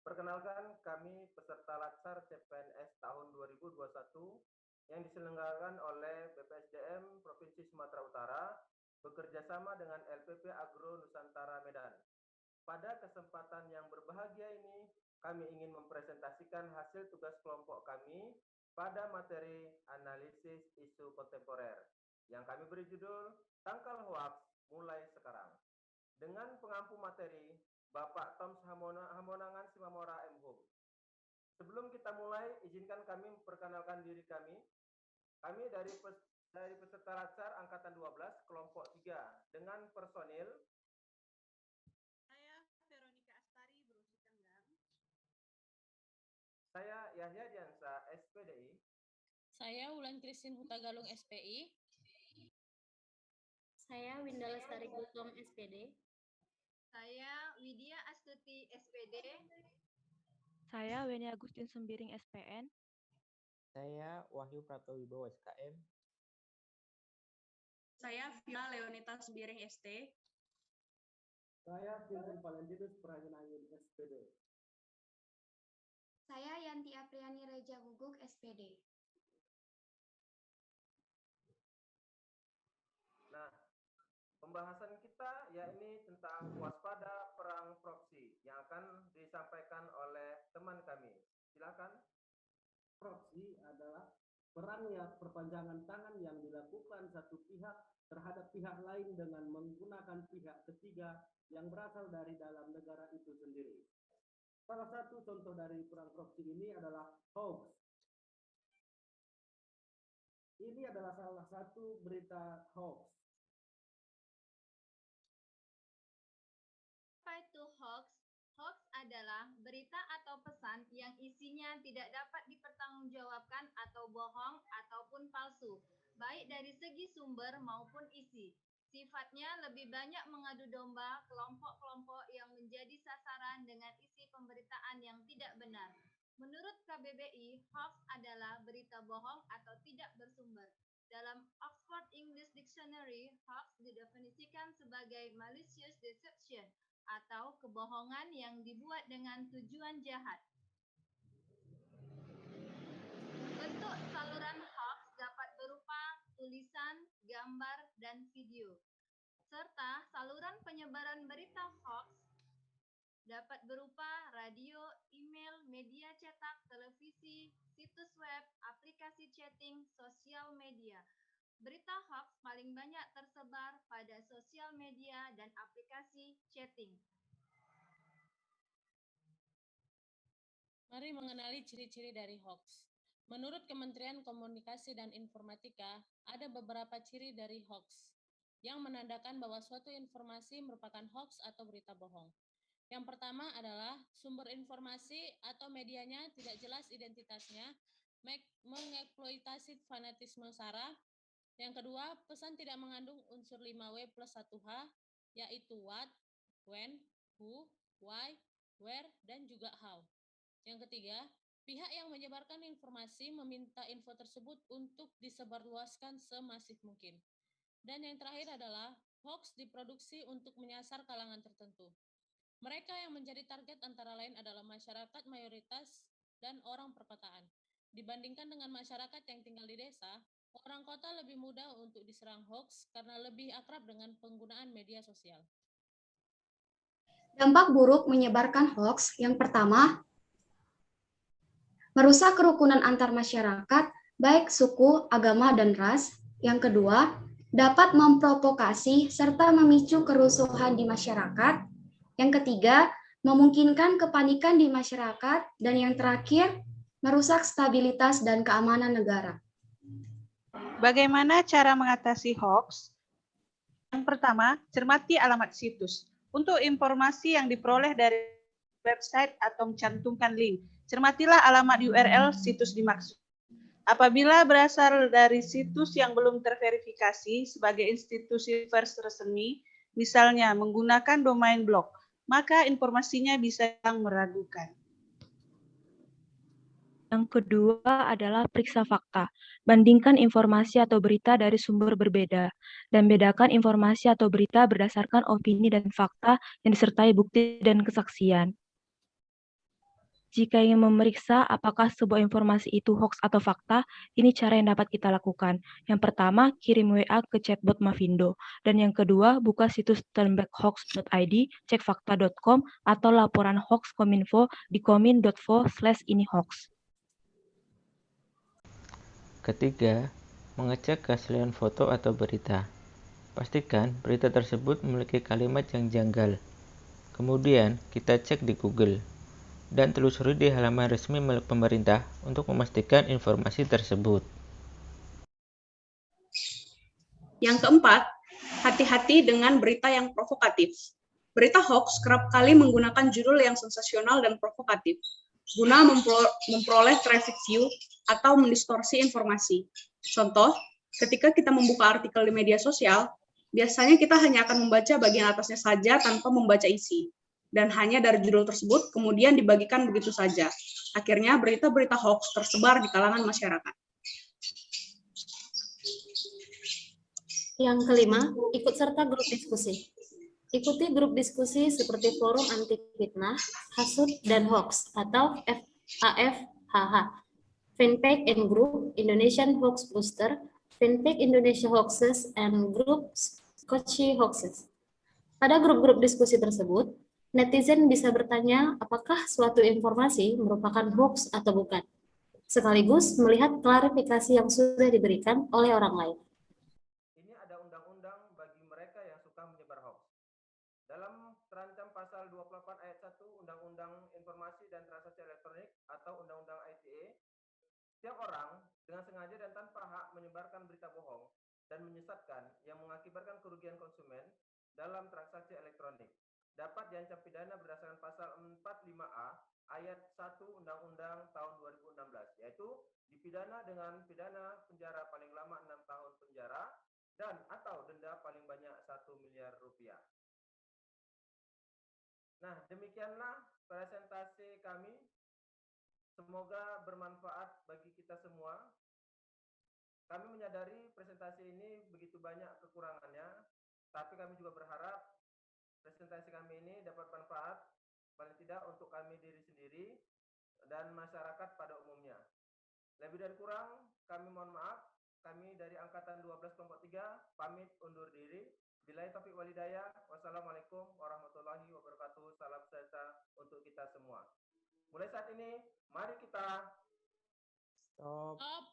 Perkenalkan, kami peserta Latsar CPNS tahun 2021 yang diselenggarakan oleh BPSDM Provinsi Sumatera Utara bekerjasama dengan LPP Agro Nusantara Medan. Pada kesempatan yang berbahagia ini, kami ingin mempresentasikan hasil tugas kelompok kami pada materi analisis isu kontemporer yang kami beri judul Tangkal Hoaks Mulai Sekarang. Dengan pengampu materi, Bapak Toms Hamonangan Simamora M. Hum. Sebelum kita mulai, izinkan kami memperkenalkan diri kami. Kami dari peserta Latsar Angkatan 12, kelompok 3, dengan personil. Saya Veronica Astari, Berusi Tenggang. Saya Yahya Diansa, SPDI. Saya Wulan Christine Hutagalung, SPI. Saya Winda Lestari Gultom, SPD. Saya Widya Astuti, SPD. Saya Weni Agustin Sembiring, SPN. Saya Wahyu Pratowibowo, SKM. Saya Vina Leonita Sembiring, ST. Saya Vincent Valentinus Prajanayun, SPD. Saya Yanti Apriani Reja Guguk, SPD. Nah, pembahasan kita yakni tentang waspada perang proksi yang akan disampaikan oleh teman kami. Silakan. Proksi adalah perannya perpanjangan tangan yang dilakukan satu pihak terhadap pihak lain dengan menggunakan pihak ketiga yang berasal dari dalam negara itu sendiri. Salah satu contoh dari perang proksi ini adalah hoax. Ini adalah salah satu berita hoax. Apa itu hoax? Hoax adalah berita atau pesan yang isinya tidak dapat dipertanggungjawabkan atau bohong ataupun palsu, baik dari segi sumber maupun isi. Sifatnya lebih banyak mengadu domba kelompok-kelompok yang menjadi sasaran dengan isi pemberitaan yang tidak benar. Menurut KBBI, hoax adalah berita bohong atau tidak bersumber. Dalam Oxford English Dictionary, hoax didefinisikan sebagai malicious deception atau kebohongan yang dibuat dengan tujuan jahat. Bentuk saluran hoax dapat berupa tulisan, gambar, dan video. Serta saluran penyebaran berita hoax dapat berupa radio, email, media cetak, televisi, situs web, aplikasi chatting, sosial media. Berita hoax paling banyak tersebar pada sosial media dan aplikasi chatting. Mari mengenali ciri-ciri dari hoax. Menurut Kementerian Komunikasi dan Informatika, ada beberapa ciri dari hoax yang menandakan bahwa suatu informasi merupakan hoax atau berita bohong. Yang pertama adalah sumber informasi atau medianya tidak jelas identitasnya, mengeksploitasi fanatisme SARA. Yang kedua, pesan tidak mengandung unsur 5W plus 1H, yaitu what, when, who, why, where, dan juga how. Yang ketiga, pihak yang menyebarkan informasi meminta info tersebut untuk disebarluaskan semasif mungkin. Dan yang terakhir adalah hoax diproduksi untuk menyasar kalangan tertentu. Mereka yang menjadi target antara lain adalah masyarakat mayoritas dan orang perkotaan. Dibandingkan dengan masyarakat yang tinggal di desa, orang kota lebih mudah untuk diserang hoax karena lebih akrab dengan penggunaan media sosial. Dampak buruk menyebarkan hoax yang pertama, merusak kerukunan antar masyarakat, baik suku, agama, dan ras. Yang kedua, dapat memprovokasi serta memicu kerusuhan di masyarakat. Yang ketiga, memungkinkan kepanikan di masyarakat. Dan yang terakhir, merusak stabilitas dan keamanan negara. Bagaimana cara mengatasi hoax? Yang pertama, cermati alamat situs. Untuk informasi yang diperoleh dari website atau mencantumkan link, cermatilah alamat URL situs dimaksud. Apabila berasal dari situs yang belum terverifikasi sebagai institusi pers resmi, misalnya menggunakan domain blog, maka informasinya bisa meragukan. Yang kedua adalah periksa fakta. Bandingkan informasi atau berita dari sumber berbeda, dan bedakan informasi atau berita berdasarkan opini dan fakta yang disertai bukti dan kesaksian. Jika ingin memeriksa apakah sebuah informasi itu hoax atau fakta, ini cara yang dapat kita lakukan. Yang pertama, kirim WA ke chatbot Mavindo. Dan yang kedua, buka situs turnbackhoax.id, cekfakta.com, atau laporan hoax Kominfo di komin.fo/inihoax. Ketiga, mengecek keaslian foto atau berita. Pastikan berita tersebut memiliki kalimat yang janggal. Kemudian, kita cek di Google dan telusuri di halaman resmi milik pemerintah untuk memastikan informasi tersebut. Yang keempat, hati-hati dengan berita yang provokatif. Berita hoax kerap kali menggunakan judul yang sensasional dan provokatif guna memperoleh traffic view atau mendistorsi informasi. Contoh, ketika kita membuka artikel di media sosial, biasanya kita hanya akan membaca bagian atasnya saja tanpa membaca isi. Dan hanya dari judul tersebut kemudian dibagikan begitu saja. Akhirnya berita-berita hoax tersebar di kalangan masyarakat. Yang kelima, ikut serta grup diskusi. Ikuti grup diskusi seperti Forum Anti Fitnah, Hasud, dan Hoax atau FAFHH, Fanpage and Group Indonesian Hoax Booster, Fanpage Indonesia Hoaxes, and Group Kochi Hoaxes. Pada grup-grup diskusi tersebut, netizen bisa bertanya apakah suatu informasi merupakan hoax atau bukan, sekaligus melihat klarifikasi yang sudah diberikan oleh orang lain. Ini ada undang-undang bagi mereka yang suka menyebar hoax. Dalam terancam pasal 28 ayat 1 Undang-Undang Informasi dan Transaksi Elektronik atau Undang-Undang ITE, setiap orang dengan sengaja dan tanpa hak menyebarkan berita bohong dan menyesatkan yang mengakibatkan kerugian konsumen dalam transaksi elektronik dapat diancam pidana berdasarkan pasal 45A ayat 1 Undang-Undang tahun 2016, yaitu dipidana dengan pidana penjara paling lama 6 tahun penjara dan atau denda paling banyak 1 miliar rupiah. Nah, demikianlah presentasi kami. Semoga bermanfaat bagi kita semua. Kami menyadari presentasi ini begitu banyak kekurangannya, tapi kami juga berharap presentasi kami ini dapat bermanfaat paling tidak untuk kami diri sendiri dan masyarakat pada umumnya. Lebih dan kurang kami mohon maaf. Kami dari Angkatan 12 Kelompok 3 pamit undur diri. Billahi taufiq wal hidayah. Wassalamualaikum warahmatullahi wabarakatuh. Salam sejahtera untuk kita semua. Mulai saat ini, mari kita Stop.